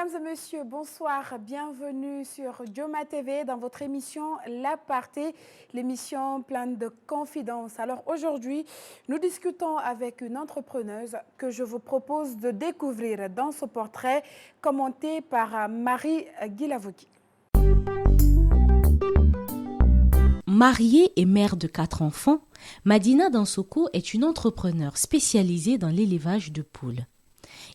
Mesdames et messieurs, bonsoir, bienvenue sur Dioma TV dans votre émission L'Aparté, l'émission pleine de confidences. Alors aujourd'hui, nous discutons avec une entrepreneuse que je vous propose de découvrir dans ce portrait commenté par Marie Guilavogui. Mariée et mère de 4 enfants, Madina Dansoko est une entrepreneure spécialisée dans l'élevage de poules.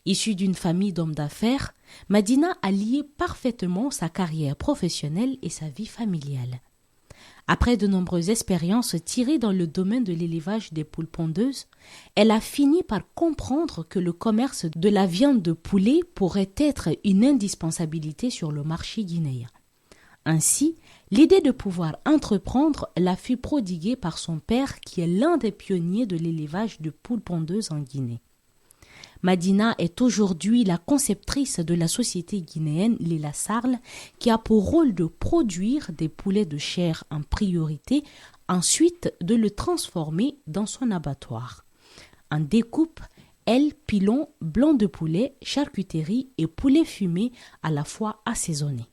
Issue d'une famille d'hommes d'affaires, Madina a lié parfaitement sa carrière professionnelle et sa vie familiale. Après de nombreuses expériences tirées dans le domaine de l'élevage des poules pondeuses, elle a fini par comprendre que le commerce de la viande de poulet pourrait être une indispensabilité sur le marché guinéen. Ainsi, l'idée de pouvoir entreprendre la fut prodiguée par son père qui est l'un des pionniers de l'élevage de poules pondeuses en Guinée. Madina est aujourd'hui la conceptrice de la société guinéenne Lila Sarl qui a pour rôle de produire des poulets de chair en priorité, ensuite de le transformer dans son abattoir. En découpe, ailes, pilons, blancs de poulet, charcuterie et poulet fumé à la fois assaisonnés.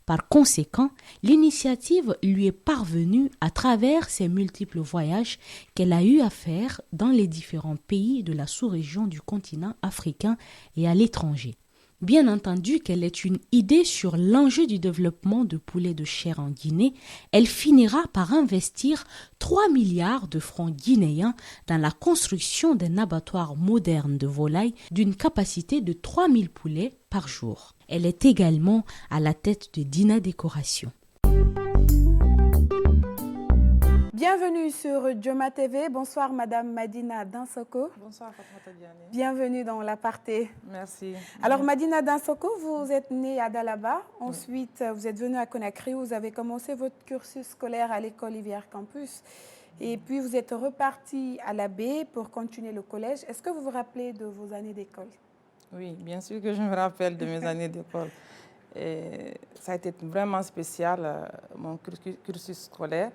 Par conséquent, l'initiative lui est parvenue à travers ses multiples voyages qu'elle a eu à faire dans les différents pays de la sous-région du continent africain et à l'étranger. Bien entendu qu'elle ait une idée sur l'enjeu du développement de poulets de chair en Guinée, elle finira par investir 3 milliards de francs guinéens dans la construction d'un abattoir moderne de volailles d'une capacité de 3000 poulets par jour. Elle est également à la tête de Dina Décoration. Bienvenue sur Dioma TV. Bonsoir Madame Madina Dansoko. Bonsoir Fatmata Diané. Bienvenue dans l'Aparté. Merci. Alors Madina Dansoko, vous êtes née à Dalaba, ensuite vous êtes venue à Conakry, vous avez commencé votre cursus scolaire à l'école Hiver Campus et puis vous êtes repartie à la baie pour continuer le collège. Est-ce que vous vous rappelez de vos années d'école? Oui, bien sûr que je me rappelle de mes années d'école. Ça a été vraiment spécial, mon cursus scolaire,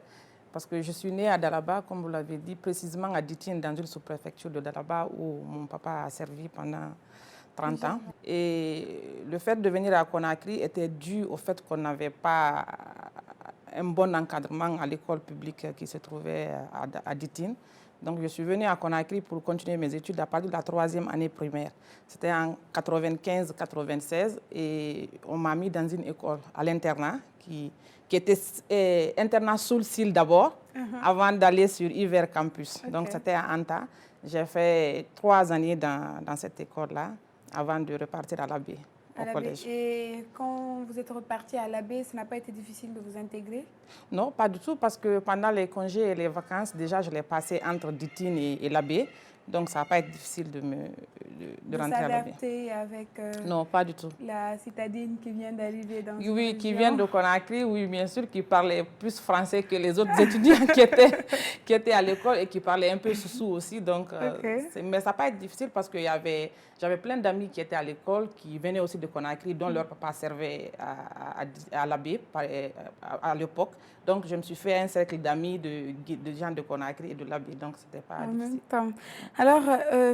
parce que je suis née à Dalaba, comme vous l'avez dit, précisément à Ditine, dans une sous-préfecture de Dalaba, où mon papa a servi pendant 30 ans. Et le fait de venir à Conakry était dû au fait qu'on n'avait pas un bon encadrement à l'école publique qui se trouvait à Ditine. Donc, je suis venue à Conakry pour continuer mes études à partir de la 3e année primaire. C'était en 95-96 et on m'a mis dans une école à l'internat qui était internat sous le cil d'abord, avant d'aller sur Hiver Campus. Okay. Donc, c'était à Anta. J'ai fait 3 années dans cette école-là avant de repartir à la baie. Et quand vous êtes reparti à la baie, ça n'a pas été difficile de vous intégrer? Non, pas du tout, parce que pendant les congés et les vacances, déjà, je l'ai passé entre Ditine et la baie. Donc, ça n'a pas été difficile de rentrer à la baie. S'adapter avec non, pas du tout. La citadine qui vient d'arriver dans cette Oui, région. qui vient de Conakry, oui, bien sûr, qui parlait plus français que les autres étudiants qui étaient à l'école et qui parlaient un peu soussou aussi. Donc, mais ça n'a pas été difficile parce que j'avais plein d'amis qui étaient à l'école, qui venaient aussi de Conakry, dont leur papa servait à la baie à l'époque. Donc, je me suis fait un cercle d'amis, de gens de Conakry et de la baie. Donc, ce n'était pas difficile. Alors,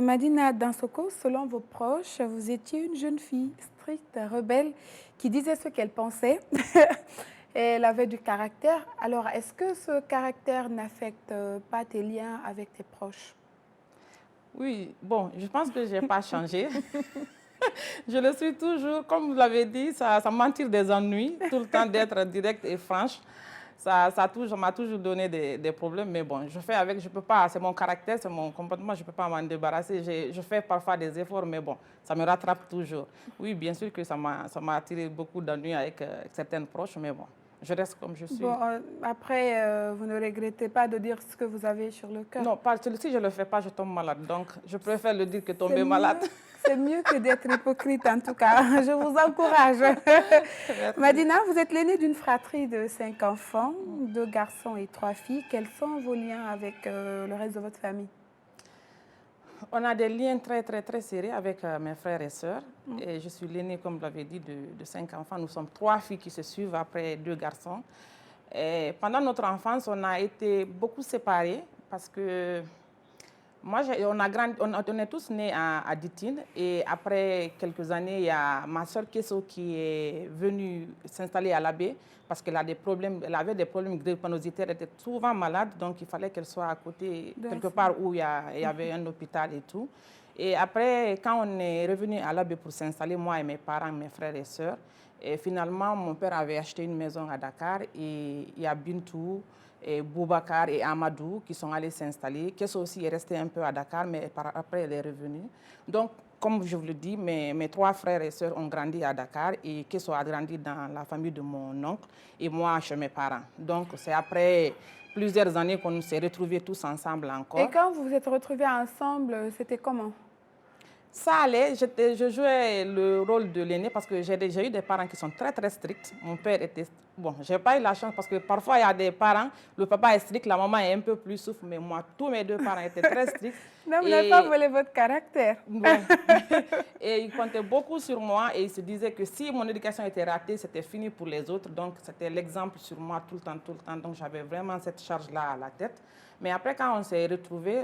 Madina Dansoko, selon vos proches, vous étiez une jeune fille stricte, rebelle, qui disait ce qu'elle pensait. Elle avait du caractère. Alors, est-ce que ce caractère n'affecte pas tes liens avec tes proches? Oui, bon, je pense que je n'ai pas changé. Je le suis toujours, comme vous l'avez dit, ça m'attire des ennuis, tout le temps d'être directe et franche. Ça m'a toujours donné des problèmes, mais bon, je fais avec, je peux pas, c'est mon caractère, c'est mon comportement, je ne peux pas m'en débarrasser. Je fais parfois des efforts, mais bon, ça me rattrape toujours. Oui, bien sûr que ça m'a attiré beaucoup d'ennuis avec certaines proches, mais bon, je reste comme je suis. Bon, après, vous ne regrettez pas de dire ce que vous avez sur le cœur? Non, si je ne le fais pas, je tombe malade. Donc, je préfère le dire que tomber malade. C'est mieux que d'être hypocrite, en tout cas. Je vous encourage. Madina, vous êtes l'aînée d'une fratrie de 5 enfants, 2 garçons et 3 filles. Quels sont vos liens avec le reste de votre famille? On a des liens très, très, très serrés avec mes frères et sœurs. Et je suis l'aînée, comme vous l'avez dit, de 5 enfants. Nous sommes 3 filles qui se suivent après 2 garçons. Et pendant notre enfance, on a été beaucoup séparés parce que Moi, on est tous nés à Ditine et après quelques années, il y a ma soeur Kesso qui est venue s'installer à l'Abbé parce qu'elle avait des problèmes drépanocytaires, elle était souvent malade, donc il fallait qu'elle soit à côté, quelque part où il y avait un hôpital et tout. Et après, quand on est revenu à l'Abbé pour s'installer, moi et mes parents, mes frères et sœurs, et finalement, mon père avait acheté une maison à Dakar et il y a Bintou, et Boubacar et Amadou qui sont allés s'installer. Kesso aussi est resté un peu à Dakar, mais après, elle est revenue. Donc, comme je vous le dis, mes 3 frères et sœurs ont grandi à Dakar et Kesso a grandi dans la famille de mon oncle et moi chez mes parents. Donc, c'est après plusieurs années qu'on s'est retrouvés tous ensemble encore. Et quand vous vous êtes retrouvés ensemble, c'était comment? Ça allait, je jouais le rôle de l'aîné parce que j'ai eu des parents qui sont très très stricts. Mon père était... Bon, je n'ai pas eu la chance parce que parfois il y a des parents, le papa est strict, la maman est un peu plus souple, mais moi, tous mes 2 parents étaient très stricts. Non, vous n'avez pas volé votre caractère. Ouais. Et ils comptaient beaucoup sur moi et ils se disaient que si mon éducation était ratée, c'était fini pour les autres. Donc c'était l'exemple sur moi tout le temps. Donc j'avais vraiment cette charge-là à la tête. Mais après, quand on s'est retrouvés,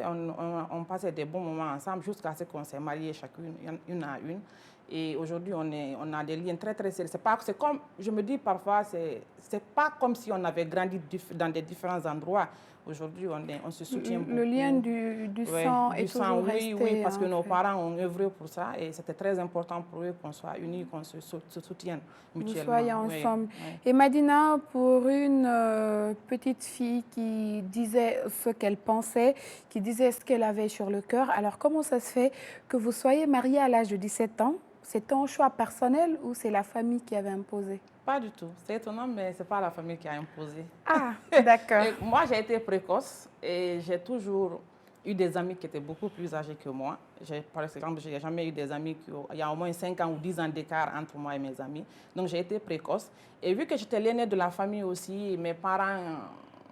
on passait des bons moments ensemble jusqu'à ce qu'on s'est mariés chacune, une à une. Et aujourd'hui, on a des liens très, très sérieux. C'est comme, je me dis parfois, c'est pas comme si on avait grandi dans des différents endroits. Aujourd'hui, on se soutient beaucoup. Le lien du sang est toujours resté. Oui, parce que nos parents ont œuvré pour ça et c'était très important pour eux qu'on soit unis, qu'on se soutienne mutuellement. Vous soyez ensemble. Oui. Et Madina, pour une petite fille qui disait ce qu'elle pensait, qui disait ce qu'elle avait sur le cœur, alors comment ça se fait que vous soyez mariée à l'âge de 17 ans? C'est un choix personnel ou c'est la famille qui avait imposé? Pas du tout. C'est étonnant, mais ce n'est pas la famille qui a imposé. Ah, d'accord. Moi, j'ai été précoce et j'ai toujours eu des amis qui étaient beaucoup plus âgés que moi. Par exemple, je n'ai jamais eu des amis il y a au moins 5 ans ou 10 ans d'écart entre moi et mes amis. Donc, j'ai été précoce. Et vu que j'étais l'aînée de la famille aussi, mes parents...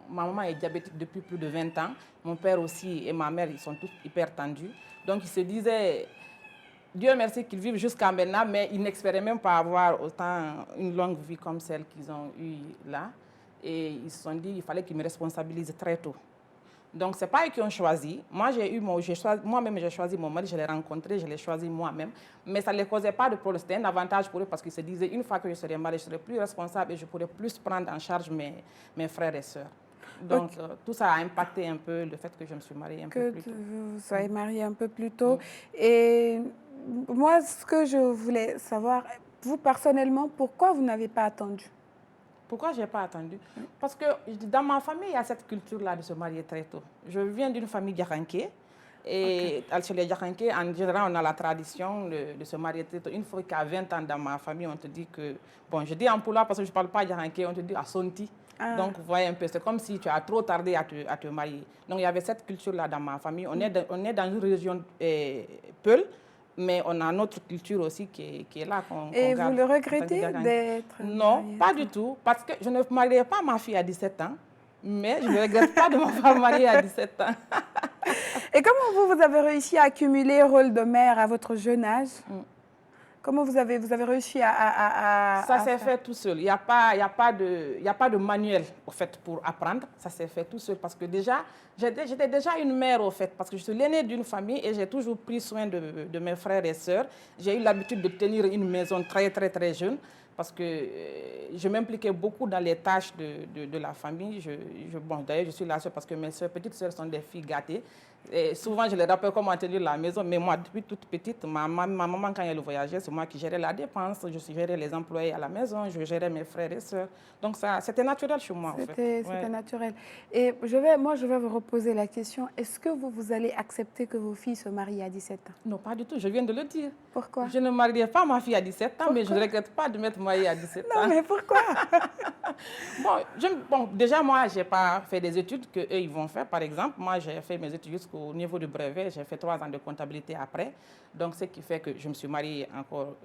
Ma maman est diabétique depuis plus de 20 ans. Mon père aussi et ma mère, ils sont tous hyper tendus. Donc, ils se disaient... Dieu merci qu'ils vivent jusqu'à maintenant, mais ils n'espéraient même pas avoir autant une longue vie comme celle qu'ils ont eue là. Et ils se sont dit qu'il fallait qu'ils me responsabilisent très tôt. Donc, ce n'est pas eux qui ont choisi. Moi-même, j'ai choisi mon mari, je l'ai rencontré, je l'ai choisi moi-même. Mais ça ne les causait pas de problème. C'était un avantage pour eux parce qu'ils se disaient, une fois que je serai mariée, je serai plus responsable et je pourrai plus prendre en charge mes frères et sœurs. Donc, tout ça a impacté un peu le fait que je me suis mariée un peu plus tôt. Que vous soyez mariée un peu plus tôt. Et moi, ce que je voulais savoir, vous personnellement, pourquoi vous n'avez pas attendu? Pourquoi je n'ai pas attendu? Parce que dans ma famille, il y a cette culture-là de se marier très tôt. Je viens d'une famille diakhanké. Et chez les diakhanké, en général, on a la tradition de se marier très tôt. Une fois qu'à 20 ans dans ma famille, on te dit que... Bon, je dis en Poula parce que je ne parle pas diakhanké, on te dit à Sonti. Ah. Donc, vous voyez un peu, c'est comme si tu as trop tardé à te marier. Donc, il y avait cette culture-là dans ma famille. On est dans une région Peul, mais on a notre culture aussi qui est là. Et vous le regrettez d'être... Non, pas du tout, parce que je ne marierai pas ma fille à 17 ans, mais je ne regrette pas de m'avoir mariée à 17 ans. Et comment vous avez réussi à accumuler le rôle de mère à votre jeune âge? Comment vous avez réussi à ça s'est fait tout seul. Il n'y a pas de manuel au fait, pour apprendre. Ça s'est fait tout seul parce que déjà, j'étais déjà une mère au fait, parce que je suis l'aînée d'une famille et j'ai toujours pris soin de mes frères et sœurs. J'ai eu l'habitude de tenir une maison très, très, très jeune parce que je m'impliquais beaucoup dans les tâches de la famille. Bon, d'ailleurs, je suis la seule parce que mes petites sœurs sont des filles gâtées. Et souvent, je les rappelle comment tenir la maison. Mais moi, depuis toute petite, ma maman, quand elle voyageait, c'est moi qui gérais la dépense. Je gérais les employés à la maison, je gérais mes frères et sœurs. Donc, c'était naturel chez moi, en fait. C'était naturel. Et je vais vous reposer la question. Est-ce que vous allez accepter que vos filles se marient à 17 ans? Non, pas du tout. Je viens de le dire. Pourquoi? Je ne marierai pas ma fille à 17 ans, pourquoi? Mais je ne regrette pas de m'être mariée à 17 ans. Non, mais pourquoi? Bon, déjà, moi, je n'ai pas fait des études qu'eux, ils vont faire. Par exemple, moi, j'ai fait mes études jusqu'au niveau du brevet. J'ai fait 3 ans de comptabilité après. Donc, ce qui fait que je me suis mariée encore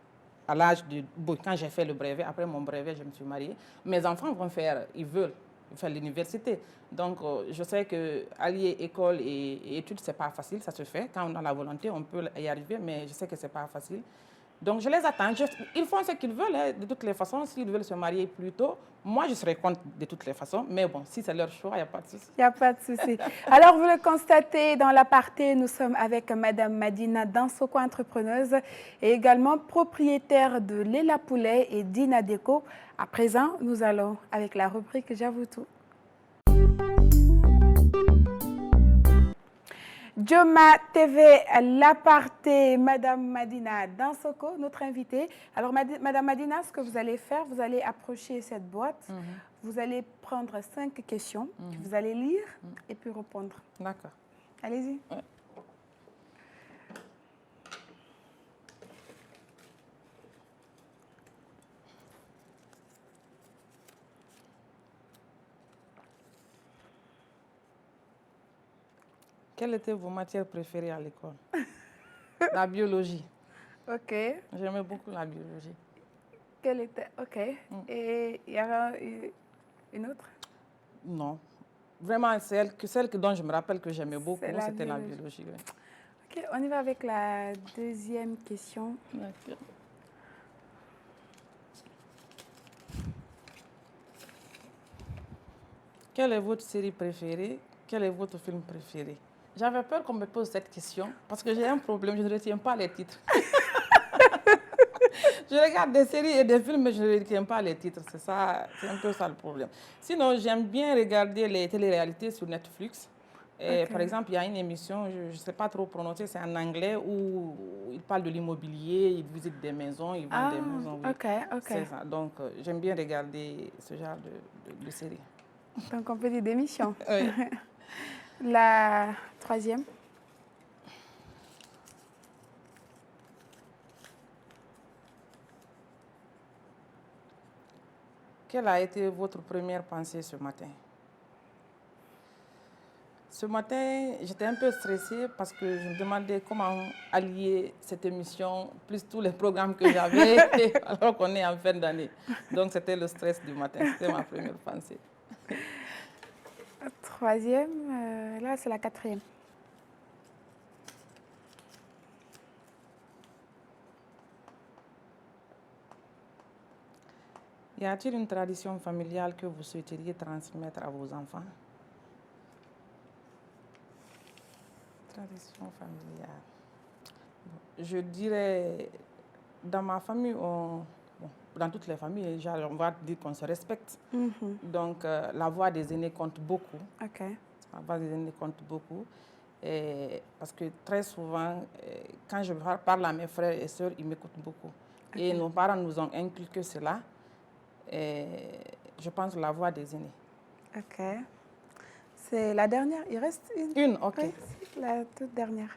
à l'âge de... Bon, quand j'ai fait le brevet, après mon brevet, je me suis mariée. Mes enfants vont faire, ils veulent faire l'université. Donc, je sais qu'allier école et études, ce n'est pas facile, ça se fait. Quand on a la volonté, on peut y arriver, mais je sais que ce n'est pas facile. Donc, je les attends. Ils font ce qu'ils veulent, hein, de toutes les façons. S'ils veulent se marier plus tôt, moi, je serai contre de toutes les façons. Mais bon, si c'est leur choix, il n'y a pas de souci. Il n'y a pas de souci. Alors, vous le constatez, dans l'aparté, nous sommes avec Madame Madina Dansoko, entrepreneuse et également propriétaire de Lela Poulet et Dina Déco. À présent, nous allons avec la rubrique J'avoue tout. Joma TV, l'aparté, Madame Madina Dansoko, notre invitée. Alors, Madame Madina, ce que vous allez faire, vous allez approcher cette boîte, vous allez prendre 5 questions, que vous allez lire et puis répondre. D'accord. Allez-y. Ouais. Quelles étaient vos matières préférées à l'école? La biologie. OK. J'aimais beaucoup la biologie. Quelle était? OK. Et il y aura une autre? Non. Vraiment, celle dont je me rappelle que j'aimais beaucoup, C'est la c'était la biologie. biologie. Oui. OK, on y va avec la deuxième question. D'accord. Quelle est votre série préférée? Quel est votre film préféré? J'avais peur qu'on me pose cette question parce que j'ai un problème, je ne retiens pas les titres. Je regarde des séries et des films, mais je ne retiens pas les titres. C'est ça, c'est un peu ça le problème. Sinon, j'aime bien regarder les téléréalités sur Netflix. Et par exemple, il y a une émission, je ne sais pas trop prononcer, c'est en anglais, où ils parlent de l'immobilier, ils visitent des maisons, ils vendent des maisons. Oui. OK. C'est ça. Donc, j'aime bien regarder ce genre de séries. Donc, on peut dire d'émission. Oui. La troisième. Quelle a été votre première pensée ce matin? Ce matin, j'étais un peu stressée parce que je me demandais comment allier cette émission, plus tous les programmes que j'avais, alors qu'on est en fin d'année. Donc, c'était le stress du matin. C'était ma première pensée. Troisième, là, c'est la quatrième. Y a-t-il une tradition familiale que vous souhaiteriez transmettre à vos enfants? Tradition familiale. Je dirais, dans ma famille, dans toutes les familles, on va dire qu'on se respecte. Donc, la voix des aînés compte beaucoup. OK. La voix des aînés compte beaucoup. Et parce que très souvent, quand je parle à mes frères et sœurs, ils m'écoutent beaucoup. Okay. Et nos parents nous ont inculqué cela. Et je pense la voix des aînés. OK. C'est la dernière. Il reste une. Une, OK. Oui, la toute dernière.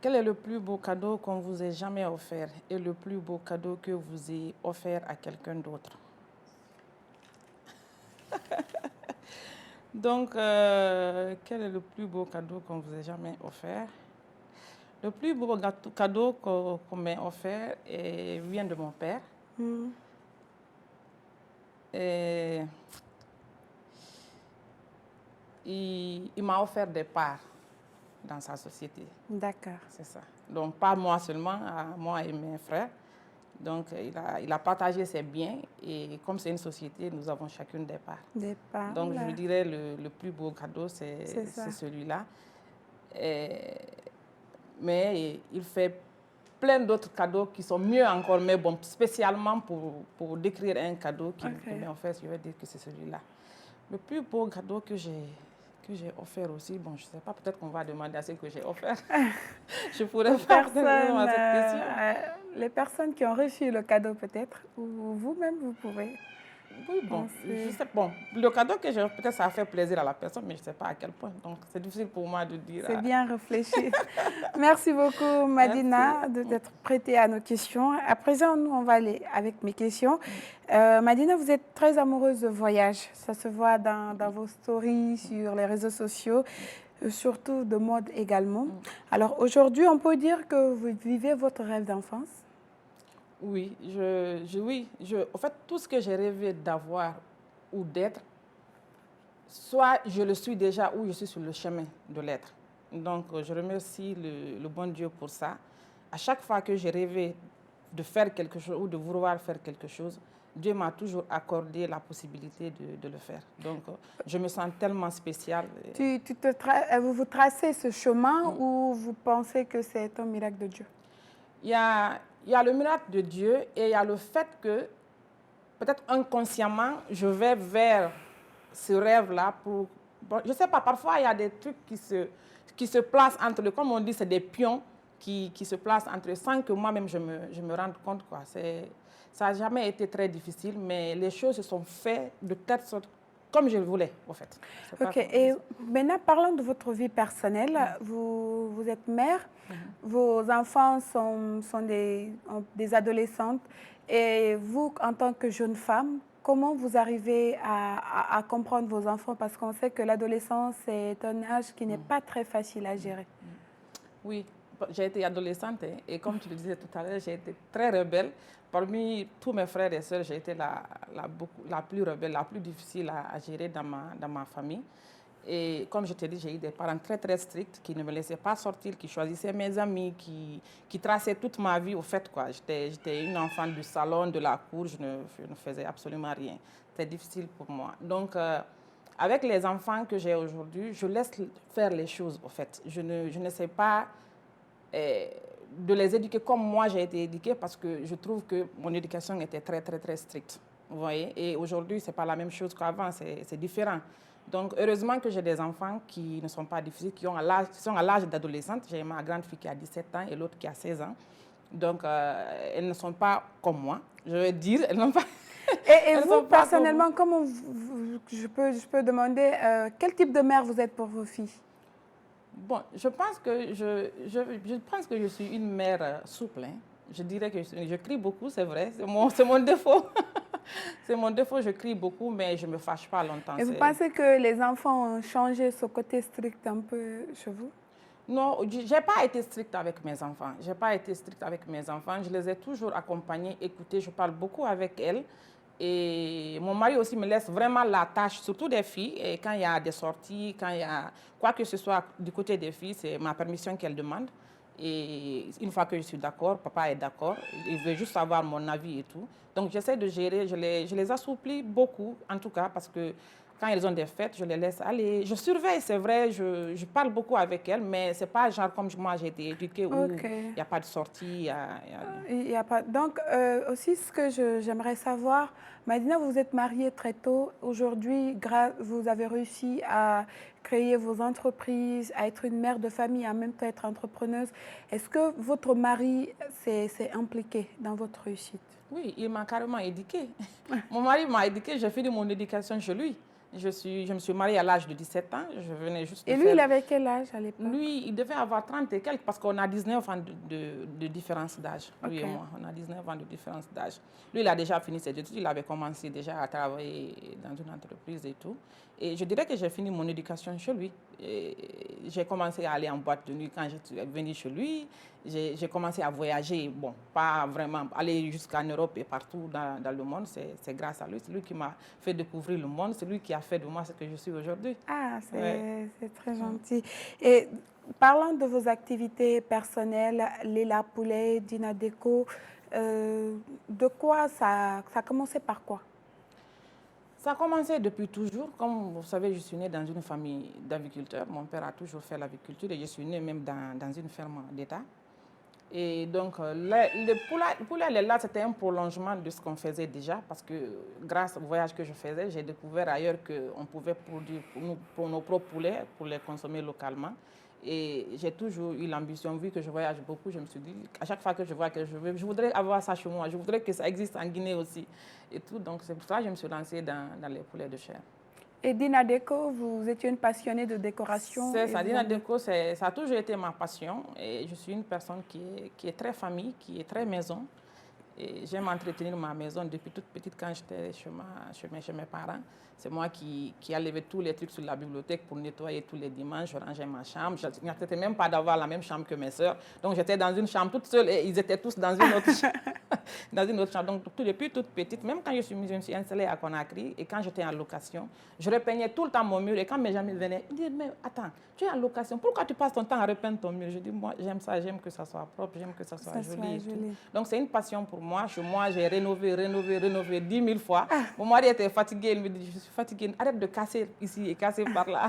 Quel est le plus beau cadeau qu'on vous ait jamais offert et le plus beau cadeau que vous ayez offert à quelqu'un d'autre? Donc, quel est le plus beau cadeau qu'on vous ait jamais offert? Le plus beau cadeau qu'on m'ait offert vient de mon père. Et il m'a offert des parts dans sa société. D'accord. C'est ça. Donc, pas moi seulement, à moi et mes frères. Donc, il a partagé ses biens et comme c'est une société, nous avons chacune des parts. Des parts. Donc, je dirais le plus beau cadeau, c'est celui-là. Mais il fait plein d'autres cadeaux qui sont mieux encore, mais bon, spécialement pour décrire un cadeau qui m'a offert, je vais dire que c'est celui-là. Le plus beau cadeau que j'ai offert aussi, bon, je ne sais pas, peut-être qu'on va demander à ce que j'ai offert. Je pourrais faire à cette question. Les personnes qui ont reçu le cadeau peut-être, ou vous-même, vous pouvez. Oui, bon, je sais, bon, le cadeau que j'ai, peut-être ça a fait plaisir à la personne, mais je ne sais pas à quel point. Donc, c'est difficile pour moi de dire. C'est bien réfléchi. Merci beaucoup, Madina, d'être prêtée à nos questions. À présent, nous, on va aller avec mes questions. Madina, vous êtes très amoureuse de voyage. Ça se voit dans vos stories, sur les réseaux sociaux, surtout de mode également. Alors, aujourd'hui, on peut dire que vous vivez votre rêve d'enfance? Oui, en fait, tout ce que j'ai rêvé d'avoir ou d'être, soit je le suis déjà ou je suis sur le chemin de l'être. Donc, je remercie le bon Dieu pour ça. À chaque fois que j'ai rêvé de faire quelque chose ou de vouloir faire quelque chose, Dieu m'a toujours accordé la possibilité de le faire. Donc, je me sens tellement spéciale. Vous vous tracez ce chemin ou vous pensez que c'est un miracle de Dieu? Il y a le miracle de Dieu et il y a le fait que, peut-être inconsciemment, je vais vers ce rêve-là pour... Bon, je ne sais pas, parfois il y a des trucs qui se placent entre, comme on dit, c'est des pions qui se placent entre eux sans que moi-même je me rende compte, quoi. Ça n'a jamais été très difficile, mais les choses se sont faites de telle sorte comme je le voulais, en fait. Ok, et maintenant, parlons de votre vie personnelle. Vous êtes mère, vos enfants sont des adolescentes, et vous, en tant que jeune femme, comment vous arrivez à comprendre vos enfants? Parce qu'on sait que l'adolescence est un âge qui n'est pas très facile à gérer. Oui, j'ai été adolescente et comme tu le disais tout à l'heure, j'ai été très rebelle. Parmi tous mes frères et sœurs, j'ai été la plus rebelle, la plus difficile à gérer dans ma famille. Et comme je te dis, j'ai eu des parents très, très stricts qui ne me laissaient pas sortir, qui choisissaient mes amis, qui traçaient toute ma vie au fait, quoi. J'étais une enfant du salon, de la cour, je ne faisais absolument rien. C'était difficile pour moi. Donc, avec les enfants que j'ai aujourd'hui, je laisse faire les choses, au fait. Je n'essaie pas de les éduquer comme moi j'ai été éduquée parce que je trouve que mon éducation était très, très, très stricte. Vous voyez? Et aujourd'hui, ce n'est pas la même chose qu'avant, c'est différent. Donc, heureusement que j'ai des enfants qui ne sont pas difficiles, qui sont à l'âge d'adolescente. J'ai ma grande fille qui a 17 ans et l'autre qui a 16 ans. Donc, elles ne sont pas comme moi, je veux dire. Elles n'ont pas... Et vous, personnellement, comment je peux demander quel type de mère vous êtes pour vos filles? Bon, je pense que je suis une mère souple. Hein. Je dirais que je crie beaucoup, c'est vrai, c'est mon défaut. C'est mon défaut, je crie beaucoup, mais je ne me fâche pas longtemps. Et vous pensez que les enfants ont changé ce côté strict un peu chez vous? Non, je n'ai pas été stricte avec mes enfants. Je n'ai pas été stricte avec mes enfants. Je les ai toujours accompagnés, écoutés. Je parle beaucoup avec elles. Et mon mari aussi me laisse vraiment la tâche, surtout des filles. Et quand il y a des sorties, quand il y a quoi que ce soit du côté des filles, c'est ma permission qu'elle demande. Et une fois que je suis d'accord, papa est d'accord. Il veut juste savoir mon avis et tout. Donc j'essaie de gérer, je les assouplis beaucoup, en tout cas, parce que quand elles ont des fêtes, je les laisse aller. Je surveille, c'est vrai, je parle beaucoup avec elles, mais ce n'est pas genre comme moi j'ai été éduquée où il n'y a pas de sortie. Il y a pas. Donc, aussi, ce que j'aimerais savoir, Madina, vous êtes mariée très tôt. Aujourd'hui, vous avez réussi à créer vos entreprises, à être une mère de famille, à même temps être entrepreneuse. Est-ce que votre mari s'est impliqué dans votre réussite? Oui, il m'a carrément éduquée. Mon mari m'a éduquée, j'ai fini mon éducation chez lui. Je me suis mariée à l'âge de 17 ans. Je venais juste et lui, il avait quel âge à l'époque? Lui, il devait avoir 30 et quelques parce qu'on a 19 ans de différence d'âge. Lui et moi, on a 19 ans de différence d'âge. Lui, il a déjà fini ses études. Il avait commencé déjà à travailler dans une entreprise et tout. Et je dirais que j'ai fini mon éducation chez lui. J'ai commencé à aller en boîte de nuit quand je suis venue chez lui. J'ai commencé à voyager. Bon, pas vraiment aller jusqu'en Europe et partout dans le monde. C'est grâce à lui. C'est lui qui m'a fait découvrir le monde. C'est lui qui a fait de moi ce que je suis aujourd'hui. Ah, c'est très gentil. Et parlant de vos activités personnelles, Lila Poulet, Dina Deco, de quoi ça a commencé par quoi? Ça a commencé depuis toujours. Comme vous savez, je suis née dans une famille d'agriculteurs. Mon père a toujours fait l'agriculture et je suis née même dans une ferme d'État. Et donc, le poulet là, c'était un prolongement de ce qu'on faisait déjà parce que grâce au voyage que je faisais, j'ai découvert ailleurs qu'on pouvait produire pour nos propres poulets, pour les consommer localement. Et j'ai toujours eu l'ambition, vu que je voyage beaucoup, je me suis dit, à chaque fois que je vois que je voudrais avoir ça chez moi, je voudrais que ça existe en Guinée aussi. Et tout, donc c'est pour ça que je me suis lancée dans les poulets de chair. Et Dina Deco, vous étiez une passionnée de décoration? C'est ça, Dina Deco, ça a toujours été ma passion. Et je suis une personne qui est très famille, qui est très maison. Et j'aime entretenir ma maison depuis toute petite quand j'étais chez mes parents. C'est moi qui enlevais tous les trucs sur la bibliothèque pour nettoyer tous les dimanches. Je rangeais ma chambre. Je n'acceptais même pas d'avoir la même chambre que mes sœurs. Donc j'étais dans une chambre toute seule et ils étaient tous dans une autre chambre. Dans une autre chambre. Donc depuis toute petite, même quand je me suis installée à Conakry et quand j'étais en location, je repeignais tout le temps mon mur. Et quand mes amis venaient, ils disaient, mais attends, tu es en location, pourquoi tu passes ton temps à repeindre ton mur? Je dis, moi j'aime ça, j'aime que ça soit propre, j'aime que ça soit joli. Donc c'est une passion pour moi. Chez moi, j'ai rénové 10 000 fois. Mon mari était fatigué, il me dit, je suis fatiguée, arrête de casser ici et casser par là.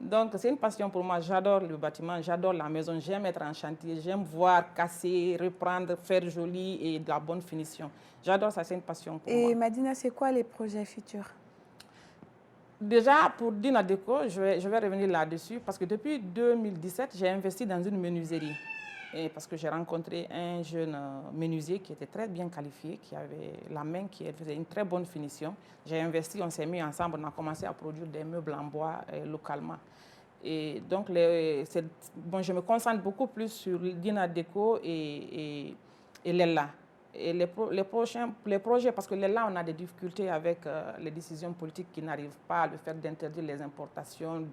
Donc c'est une passion pour moi. J'adore le bâtiment, j'adore la maison, j'aime être en chantier, j'aime voir casser, reprendre, faire joli et de la bonne finition. J'adore ça, c'est une passion pour moi. Et Madina, c'est quoi les projets futurs? Déjà, pour Dina Déco, je vais revenir là-dessus parce que depuis 2017, j'ai investi dans une menuiserie. Et parce que j'ai rencontré un jeune menuisier qui était très bien qualifié, qui avait la main qui faisait une très bonne finition. J'ai investi, on s'est mis ensemble, on a commencé à produire des meubles en bois localement. Et donc, je me concentre beaucoup plus sur Dina Déco et Lella. Et les projets, parce que là, on a des difficultés avec les décisions politiques qui n'arrivent pas, le fait d'interdire les importations,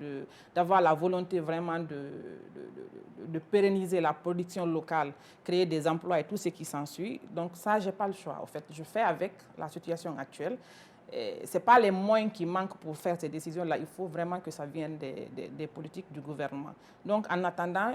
d'avoir la volonté vraiment de pérenniser la production locale, créer des emplois et tout ce qui s'ensuit. Donc ça, je n'ai pas le choix. En fait, je fais avec la situation actuelle. Ce n'est pas les moyens qui manquent pour faire ces décisions-là. Il faut vraiment que ça vienne des politiques du gouvernement. Donc, en attendant,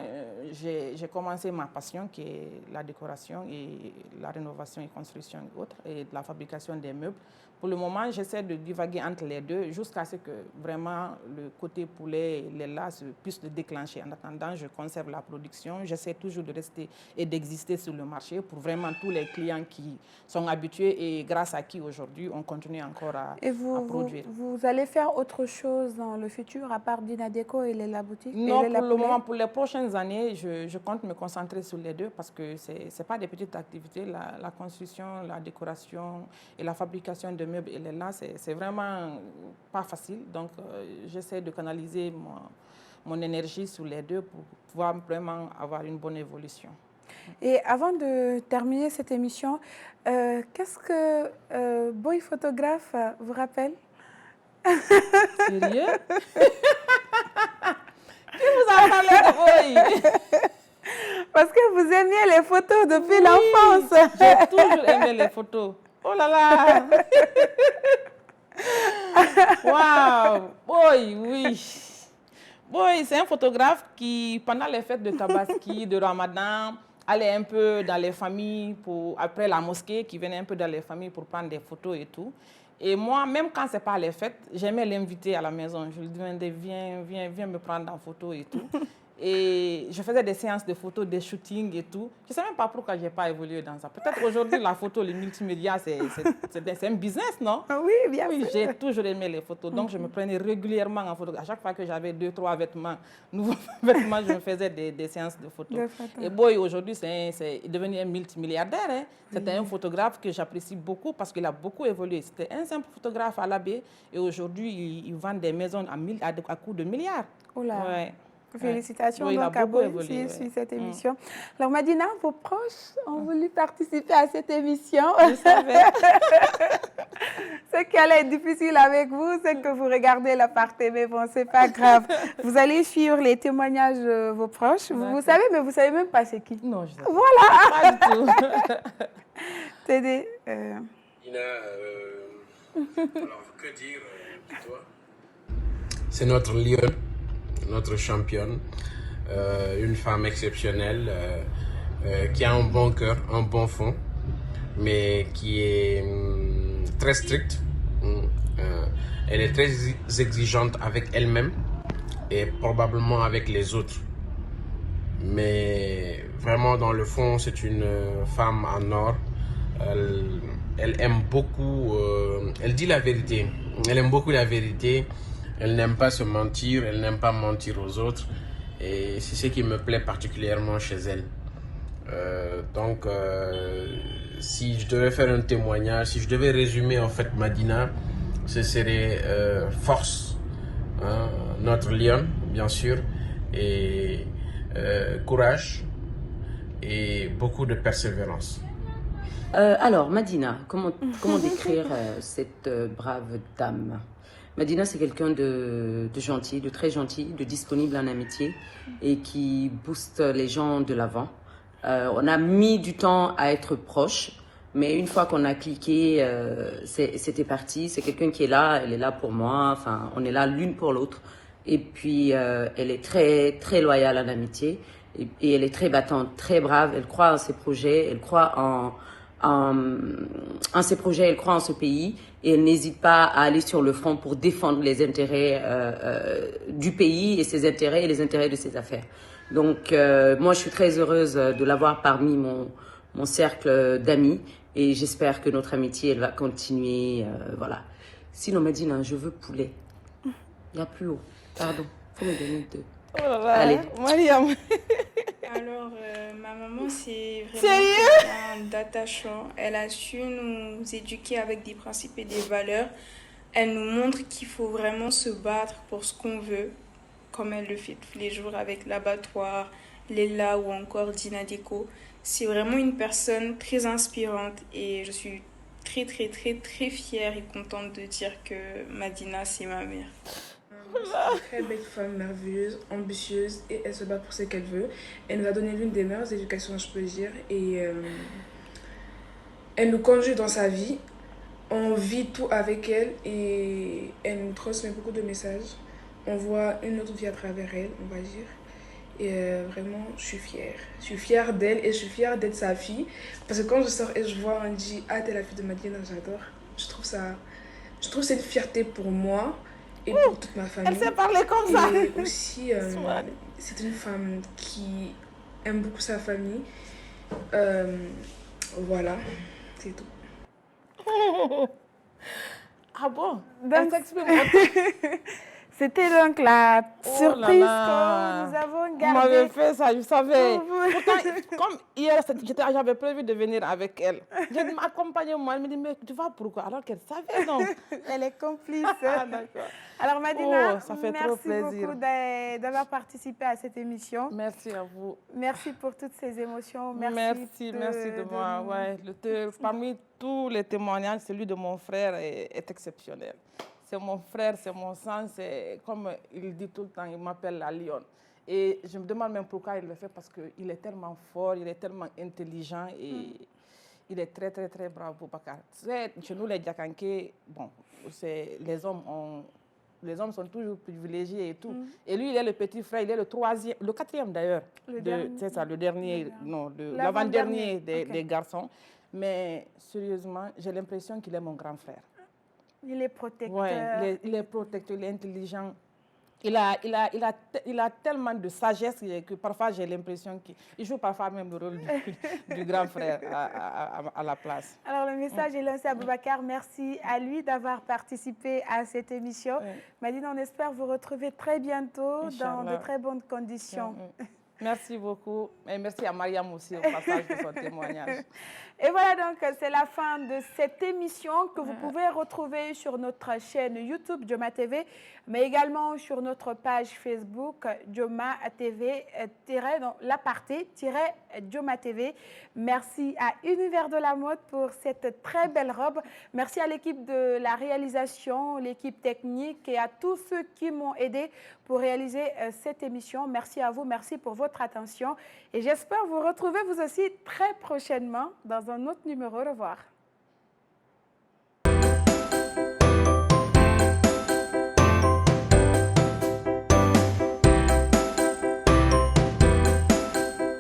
j'ai commencé ma passion, qui est la décoration et la rénovation et construction et autres, et la fabrication des meubles. Pour le moment, j'essaie de divaguer entre les deux jusqu'à ce que vraiment le côté poulet et les lacs puissent le déclencher. En attendant, je conserve la production. J'essaie toujours de rester et d'exister sur le marché pour vraiment tous les clients qui sont habitués et grâce à qui aujourd'hui on continue encore à produire. Vous allez faire autre chose dans le futur à part Dina Déco et la boutique? Non, pour le moment, pour les prochaines années, je compte me concentrer sur les deux parce que ce n'est pas des petites activités. La construction, la décoration et la fabrication de meubles et les là, c'est vraiment pas facile. Donc, j'essaie de canaliser mon énergie sur les deux pour pouvoir vraiment avoir une bonne évolution. Et avant de terminer cette émission, qu'est-ce que Boy Photographe vous rappelle? Sérieux? Qui vous a parlé de Boy? Parce que vous aimiez les photos depuis l'enfance. J'ai toujours aimé les photos. Oh là là! Waouh! Boy, oui. Boy, c'est un photographe qui, pendant les fêtes de Tabaski, de Ramadan, allait un peu dans les familles, après la mosquée, qui venait un peu dans les familles pour prendre des photos et tout. Et moi, même quand ce n'est pas les fêtes, j'aimais l'inviter à la maison. Je lui demandais, viens me prendre en photo et tout. Et je faisais des séances de photos, des shootings et tout. Je ne sais même pas pourquoi je n'ai pas évolué dans ça. Peut-être aujourd'hui, la photo, les multimédia, c'est un business, non? Oui, bien sûr. J'ai toujours aimé les photos. Donc, je me prenais régulièrement en photo. À chaque fois que j'avais 2-3 vêtements, nouveaux vêtements, je me faisais des séances de photos. Et Boy, aujourd'hui, c'est devenu un multimilliardaire. Hein. C'était un photographe que j'apprécie beaucoup parce qu'il a beaucoup évolué. C'était un simple photographe à la baie. Et aujourd'hui, il vend des maisons à coût de milliards. Oh là. Ouais. Félicitations oui, donc à Boy sur cette émission. Alors Madina, vos proches ont voulu participer à cette émission. Je savais. Ce qui allait être difficile avec vous, c'est que vous regardez la partie, mais bon, c'est pas grave. Vous allez suivre les témoignages de vos proches. Vous savez, mais vous savez même pas c'est qui. Non, je sais. Voilà. Pas du tout. Tédé. Dina, alors que dire de toi? C'est notre lionne. Notre championne, une femme exceptionnelle qui a un bon cœur, un bon fond, mais qui est très stricte. Elle est très exigeante avec elle-même et probablement avec les autres. Mais vraiment, dans le fond, c'est une femme en or. Elle aime beaucoup, elle dit la vérité. Elle aime beaucoup la vérité. Elle n'aime pas se mentir, elle n'aime pas mentir aux autres. Et c'est ce qui me plaît particulièrement chez elle. Donc, si je devais faire un témoignage, si je devais résumer en fait Madina, ce serait force, hein, notre lionne, bien sûr, et courage et beaucoup de persévérance. Alors, Madina, comment décrire cette brave dame? Madina, c'est quelqu'un de gentil, de très gentil, de disponible en amitié et qui booste les gens de l'avant. On a mis du temps à être proches, mais une fois qu'on a cliqué, c'était parti. C'est quelqu'un qui est là, elle est là pour moi, enfin, on est là l'une pour l'autre. Et puis, elle est très, très loyale en amitié et elle est très battante, très brave. Elle croit en ses projets, elle croit en ses projets, elle croit en ce pays et elle n'hésite pas à aller sur le front pour défendre les intérêts du pays et ses intérêts et les intérêts de ses affaires. Donc moi je suis très heureuse de l'avoir parmi mon cercle d'amis et j'espère que notre amitié elle va continuer, voilà. Sinon Madina, je veux poulet. Il y a plus haut. Pardon, faut me donner 2. Oh là là, Allez. Mariam. Alors, ma maman, c'est vraiment Sérieux? quelqu'un d'attachant. Elle a su nous éduquer avec des principes et des valeurs. Elle nous montre qu'il faut vraiment se battre pour ce qu'on veut, comme elle le fait tous les jours avec l'abattoir, Léla ou encore Dina Déco. C'est vraiment une personne très inspirante et je suis très, très, très, très fière et contente de dire que Madina, c'est ma mère. C'est une très belle femme, merveilleuse, ambitieuse et elle se bat pour ce qu'elle veut. Elle nous a donné l'une des meilleures éducations, je peux dire, et elle nous conduit dans sa vie. On vit tout avec elle et elle nous transmet beaucoup de messages. On voit une autre vie à travers elle, on va dire. Et vraiment, je suis fière. Je suis fière d'elle et je suis fière d'être sa fille. Parce que quand je sors et je vois, on dit « Ah, t'es la fille de Madina, j'adore ». Je trouve que c'est une fierté pour moi et pour toute ma famille. Elle sait parler comme ça. Et aussi, c'est une femme qui aime beaucoup sa famille. Voilà, c'est tout. Ah bon? Donc, Elle s'exprime autant. C'était donc la Oh surprise là là. que nous avons Vous gardée. m'avez fait ça, je savais. Pour vous. Pourtant, comme hier, j'avais prévu de venir avec elle. J'ai dit, accompagnez-moi. Elle me dit, mais tu vas pourquoi? Alors qu'elle savait, non? Elle est complice. Ah, d'accord. Alors Madina, Oh, ça fait trop merci plaisir. beaucoup d'avoir participé à cette émission. Merci à vous. Merci pour toutes ces émotions. Merci de moi. Ouais, parmi tous les témoignages, celui de mon frère est exceptionnel. C'est mon frère, c'est mon sang, c'est comme il dit tout le temps, il m'appelle la lionne. Et je me demande même pourquoi il le fait, parce qu'il est tellement fort, il est tellement intelligent et il est très, très, très brave, Boubacar. Chez nous, les Diakanké, bon, les hommes sont toujours privilégiés et tout. Et lui, il est le petit frère, il est le quatrième d'ailleurs. C'est ça, le dernier, non, l'avant-dernier des garçons. Mais sérieusement, j'ai l'impression qu'il est mon grand frère. Il est protecteur. Ouais, il est protecteur, il est intelligent. Il a tellement de sagesse que parfois j'ai l'impression qu'il joue parfois même le rôle du grand frère à la place. Alors le message est lancé à Boubacar. Merci à lui d'avoir participé à cette émission. Madina, on espère vous retrouver très bientôt dans de très bonnes conditions. Merci beaucoup et merci à Mariam aussi au passage de son témoignage. Et voilà donc, c'est la fin de cette émission que vous pouvez retrouver sur notre chaîne YouTube Joma TV, mais également sur notre page Facebook Joma TV, l'aparté-Joma TV. Merci à Univers de la mode pour cette très belle robe. Merci à l'équipe de la réalisation, l'équipe technique et à tous ceux qui m'ont aidé pour réaliser cette émission. Merci à vous, merci pour votre attention et j'espère vous retrouver vous aussi très prochainement dans un autre numéro. Au revoir.